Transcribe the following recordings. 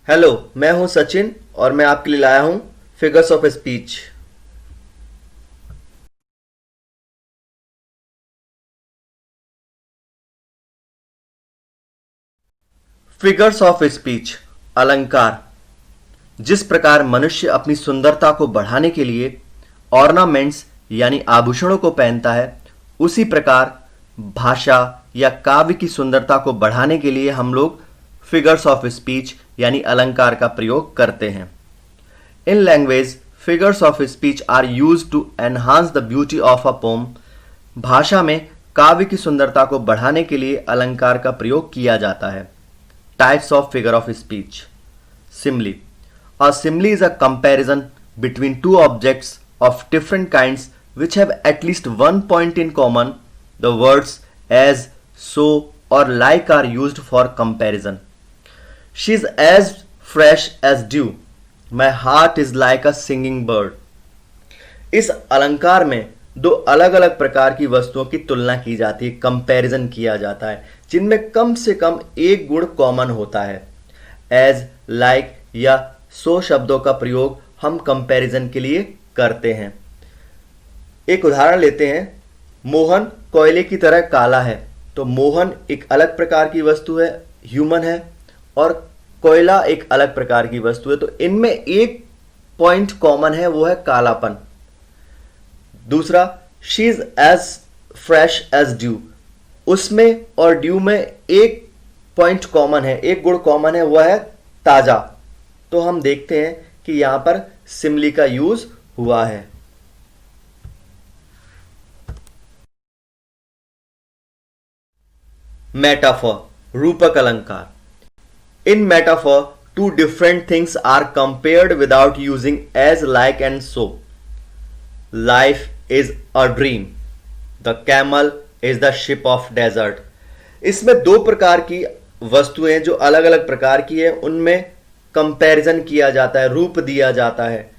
Hello, मैं हूं सचिन और मैं आपके लिए लाया हूं figures of speech. Figures of speech अलंकार। जिस प्रकार मनुष्य अपनी सुंदरता को बढ़ाने के लिए ऑर्नामेंट्स यानी आभूषणों को पहनता है, उसी प्रकार भाषा या काव्य की सुंदरता को बढ़ाने के लिए हम लोग फिगर्स ऑफ स्पीच यानी अलंकार का प्रयोग करते हैं। In language, figures of speech are used to enhance the beauty of a poem. भाषा में काव्य की सुंदरता को बढ़ाने के लिए अलंकार का प्रयोग किया जाता है। Types of figure of speech. Simile. A simile is a comparison between two objects of different kinds which have at least one point in common. The words as, so, or like are used for comparison. She is as fresh as dew. My heart is like a singing bird. इस अलंकार में दो अलग अलग प्रकार की वस्तुओं की तुलना की जाती है, कंपैरिजन किया जाता है, जिनमें कम से कम एक गुण कॉमन होता है। एज, लाइक या सो शब्दों का प्रयोग हम कंपैरिजन के लिए करते हैं। एक उदाहरण लेते हैं। मोहन कोयले की तरह काला है। तो मोहन एक अलग प्रकार की वस्तु है, ह्यूमन है, और कोयला एक अलग प्रकार की वस्तु है। तो इनमें एक पॉइंट कॉमन है, वो है कालापन। दूसरा, she is as fresh as dew. उसमें और ड्यू में एक पॉइंट कॉमन है, एक गुण कॉमन है, वह है ताजा। तो हम देखते हैं कि यहां पर सिमली का यूज हुआ है। मेटाफर, रूपक अलंकार। In metaphor, two different things are compared without using as, like and so. Life is a dream. The camel is the ship of desert. इसमें दो प्रकार की वस्तुएं जो अलग अलग प्रकार की है, उनमें कंपैरिजन किया जाता है, रूप दिया जाता है।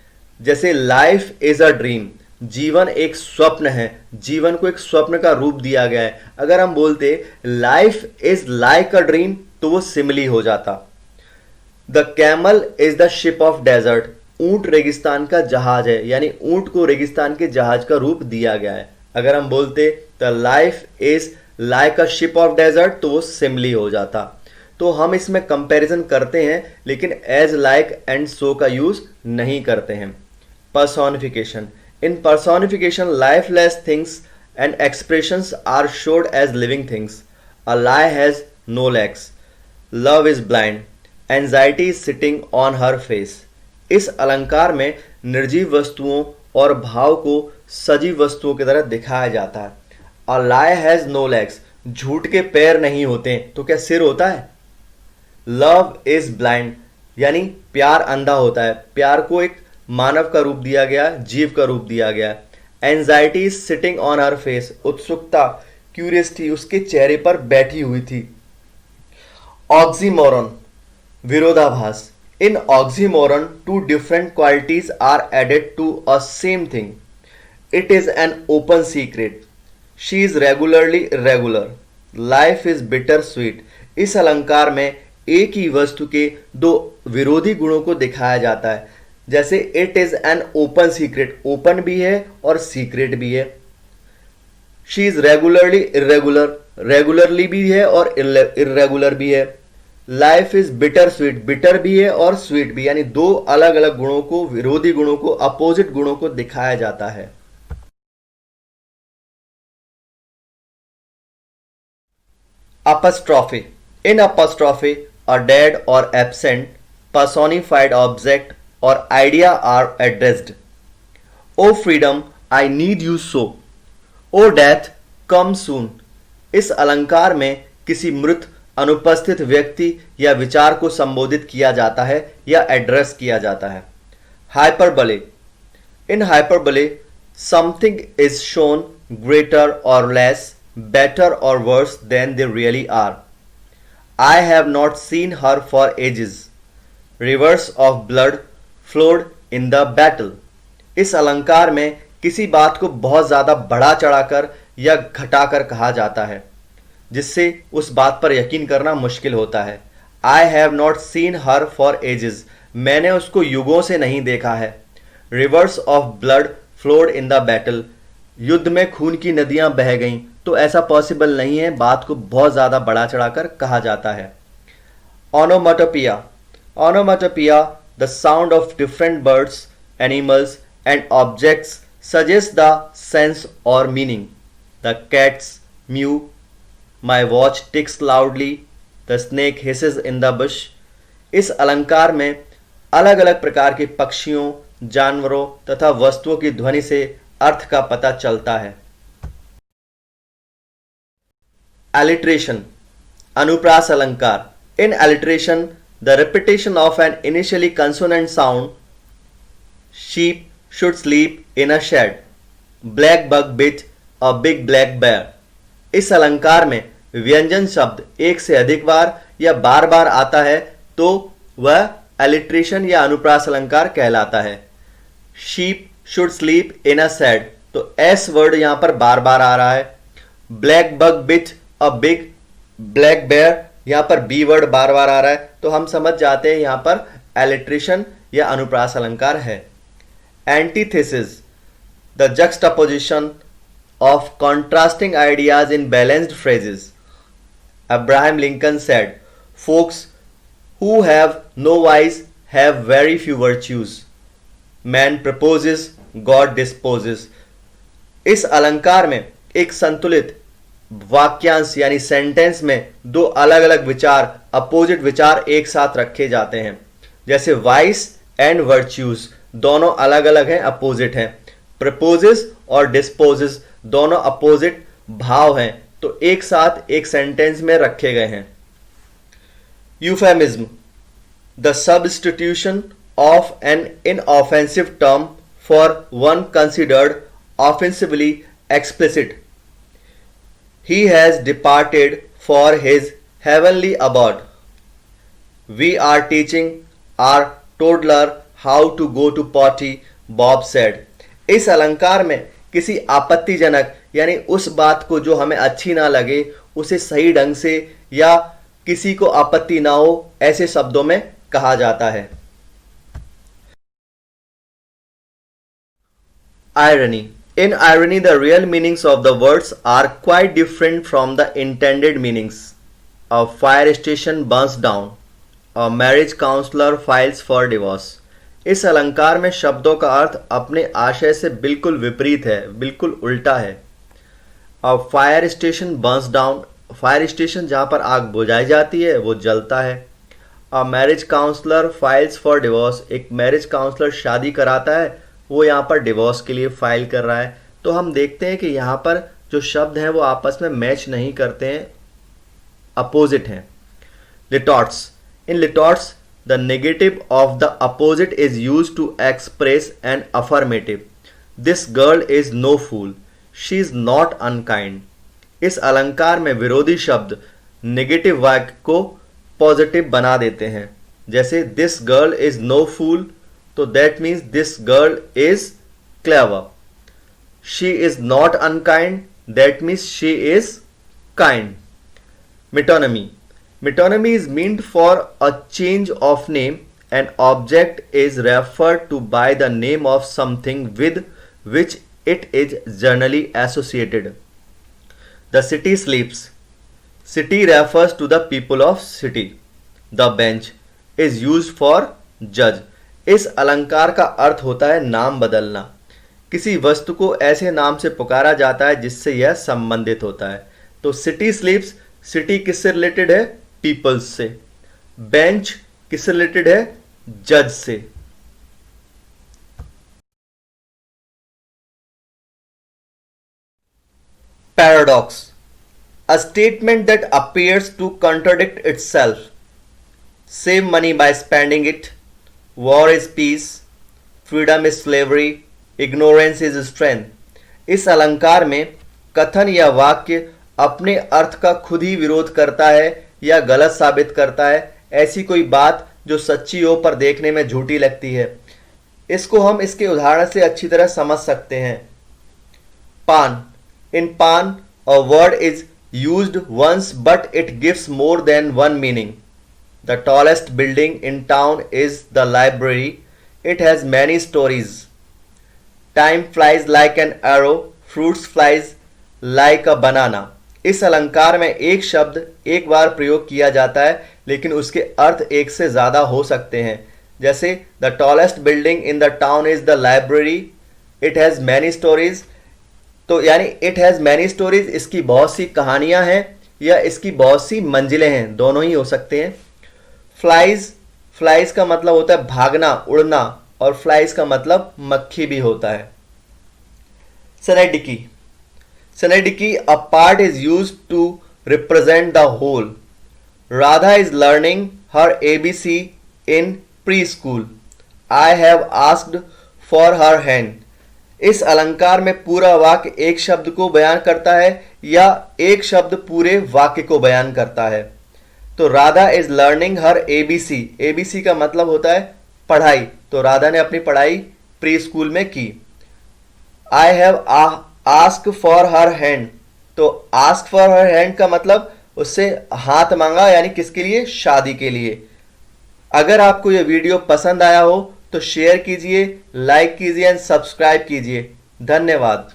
जैसे लाइफ इज अ ड्रीम, जीवन एक स्वप्न है, जीवन को एक स्वप्न का रूप दिया गया है। अगर हम बोलते life is like a dream, तो वो सिमली हो जाता। The camel is the ship of desert, ऊंट रेगिस्तान का जहाज है, यानी ऊंट को रेगिस्तान के जहाज का रूप दिया गया है। अगर हम बोलते the life is like a ship of desert, तो वो सिमली हो जाता। तो हम इसमें कंपैरिजन करते हैं, लेकिन एज, लाइक एंड सो का यूज नहीं करते हैं। Personification. In personification, lifeless things and expressions are showed as living things. A lie has no legs, love is blind, anxiety is sitting on her face. इस अलंकार में निर्जीव वस्तुओं और भाव को सजीव वस्तुओं की तरह दिखाया जाता है। अ लाई हैज नो लेग्स, झूठ के पैर नहीं होते, तो क्या सिर होता है? लव इज ब्लाइंड, यानी प्यार अंधा होता है। प्यार को एक मानव का रूप दिया गया, जीव का रूप दिया गया। Anxiety is sitting on her face, उत्सुकता, क्यूरियसिटी उसके चेहरे पर बैठी हुई थी। ऑक्सीमोरन, विरोधाभास। In oxymoron, two different qualities are added to a same thing. It is an open secret, she is regularly irregular, life is bitter sweet. इस अलंकार में एक ही वस्तु के दो विरोधी गुणों को दिखाया जाता है। जैसे it is an open secret, open भी है और सीक्रेट भी है। She is regularly irregular, regularly भी है और इरेगुलर भी है। Life is bitter sweet, bitter भी है और स्वीट भी, यानी दो अलग अलग गुणों को, विरोधी गुणों को, अपोजिट गुणों को दिखाया जाता है। Apostrophe. In apostrophe, a dead और absent personified object or idea are addressed. O freedom, I need you so. O death, come soon. इस अलंकार में किसी मृत, अनुपस्थित व्यक्ति या विचार को संबोधित किया जाता है या एड्रेस किया जाता है। हाइपरबले। इन हाइपरबले, समथिंग इज शोन ग्रेटर और less, better or worse than they really are. I have not seen her for ages. Rivers of blood flowed in the battle. इस अलंकार में किसी बात को बहुत ज्यादा बढ़ा चढ़ाकर या घटाकर कहा जाता है, जिससे उस बात पर यकीन करना मुश्किल होता है। I have not seen her for ages, मैंने उसको युगों से नहीं देखा है। Reverse of blood flowed in the battle, युद्ध में खून की नदियां बह गईं, तो ऐसा पॉसिबल नहीं है, बात को बहुत ज़्यादा बढ़ा चढ़ाकर कहा जाता है। Onomatopoeia, onomatopoeia the sound of different birds, animals and objects suggest the sense और meaning. The cats mew, my watch ticks loudly, the snake hisses in the bush. इस अलंकार में अलग अलग प्रकार के पक्षियों, जानवरों तथा वस्तुओं की ध्वनि से अर्थ का पता चलता है। एलिट्रेशन, अनुप्रास अलंकार। In alliteration the repetition of an initially consonant sound, sheep should sleep in a shed, black bug bit a big black bear। इस अलंकार में व्यंजन शब्द एक से अधिक बार या बार बार आता है तो वह एलिट्रेशन या अनुप्रास अलंकार कहलाता है। Sheep should sleep in a shed, तो एस वर्ड यहां पर बार बार आ रहा है। Black bug bit a big black bear, यहां पर बी वर्ड बार बार आ रहा है, तो हम समझ जाते हैं यहां पर एलिट्रेशन या अनुप्रास अलंकार है। Antithesis, the juxtaposition of contrasting ideas in balanced phrases। Abraham Lincoln said, folks who have no eyes have very few virtues। Man proposes, God disposes। इस अलंकार में एक संतुलित वाक्यांश यानी सेंटेंस में दो अलग अलग विचार, अपोजिट विचार एक साथ रखे जाते हैं। जैसे वाइस एंड वर्च्यूज दोनों अलग अलग हैं, अपोजिट हैं। प्रपोजेस और डिस्पोजेस दोनों अपोजिट भाव हैं, तो एक साथ एक सेंटेंस में रखे गए हैं। Euphemism, the substitution of an inoffensive term for one considered offensively explicit. He has departed for his heavenly abode। We are teaching our toddler how to go to potty, Bob said। इस अलंकार में किसी आपत्तिजनक यानी उस बात को जो हमें अच्छी ना लगे उसे सही ढंग से या किसी को आपत्ति ना हो ऐसे शब्दों में कहा जाता है। Irony, in irony the real meanings of the words are quite different from the intended meanings। A fire station burns down, a marriage counselor files for divorce। इस अलंकार में शब्दों का अर्थ अपने आशय से बिल्कुल विपरीत है, बिल्कुल उल्टा है। A fire station burns down, fire station जहाँ पर आग बुझाई जाती है वो जलता है। A marriage counselor files for divorce, एक मैरिज काउंसलर शादी कराता है, वो यहाँ पर डिवोर्स के लिए फाइल कर रहा है। तो हम देखते हैं कि यहाँ पर जो शब्द हैं वो आपस में मैच नहीं करते हैं, अपोजिट हैं। Litotes, in litotes the negative of the opposite is use to express an affirmative. This girl is no fool, she is not unkind. इस अलंकार में विरोधी शब्द नेगेटिव वाक्य को पॉजिटिव बना देते हैं। जैसे दिस गर्ल इज नो फूल, तो that means this girl is clever. She is not unkind, that means she is kind. Metonymy, metonymy is meant for a change of name। An object is referred to by the name of something with which it is generally associated। The city sleeps, city refers to the people of city। The bench is used for judge। इस अलंकार का अर्थ होता है नाम बदलना। किसी वस्तु को ऐसे नाम से पुकारा जाता है जिससे यह संबंधित होता है। तो सिटी स्लीप्स, सिटी किससे रिलेटेड है? पीपल्स से। बेंच किससे रिलेटेड है? जज से। Paradox, a statement that appears to contradict itself. Save money by spending it, war is peace, freedom is slavery, ignorance is strength. इस अलंकार में कथन या वाक्य अपने अर्थ का खुद ही विरोध करता है या गलत साबित करता है। ऐसी कोई बात जो सच्ची हो पर देखने में झूठी लगती है। इसको हम इसके उदाहरण से अच्छी तरह समझ सकते हैं। Pun, in pun a word is used once but it gives more than one meaning. The tallest building in town is the library, it has many stories. Time flies like an arrow, fruits flies like a banana. इस अलंकार में एक शब्द एक बार प्रयोग किया जाता है, लेकिन उसके अर्थ एक से ज्यादा हो सकते हैं। जैसे the tallest building in the town is the library, it has many stories. तो यानी इट हैज मैनी स्टोरीज, इसकी बहुत सी कहानियां हैं या इसकी बहुत सी मंजिलें हैं, दोनों ही हो सकते हैं। फ्लाइज, फ्लाइज का मतलब होता है भागना, उड़ना, और फ्लाइज का मतलब मक्खी भी होता है। Synecdoche, synecdoche, a part is used to represent the whole. Radha is learning her ABC in pre school, I have asked for her hand. इस अलंकार में पूरा वाक्य एक शब्द को बयान करता है या एक शब्द पूरे वाक्य को बयान करता है। तो Radha is learning her ABC, ABC का मतलब होता है पढ़ाई, तो राधा ने अपनी पढ़ाई प्री स्कूल में की। I have ask for her hand, तो आस्क फॉर हर हैंड का मतलब उससे हाथ मांगा, यानी किसके लिए? शादी के लिए। अगर आपको यह वीडियो पसंद आया हो तो शेयर कीजिए, लाइक कीजिए एंड सब्सक्राइब कीजिए। धन्यवाद।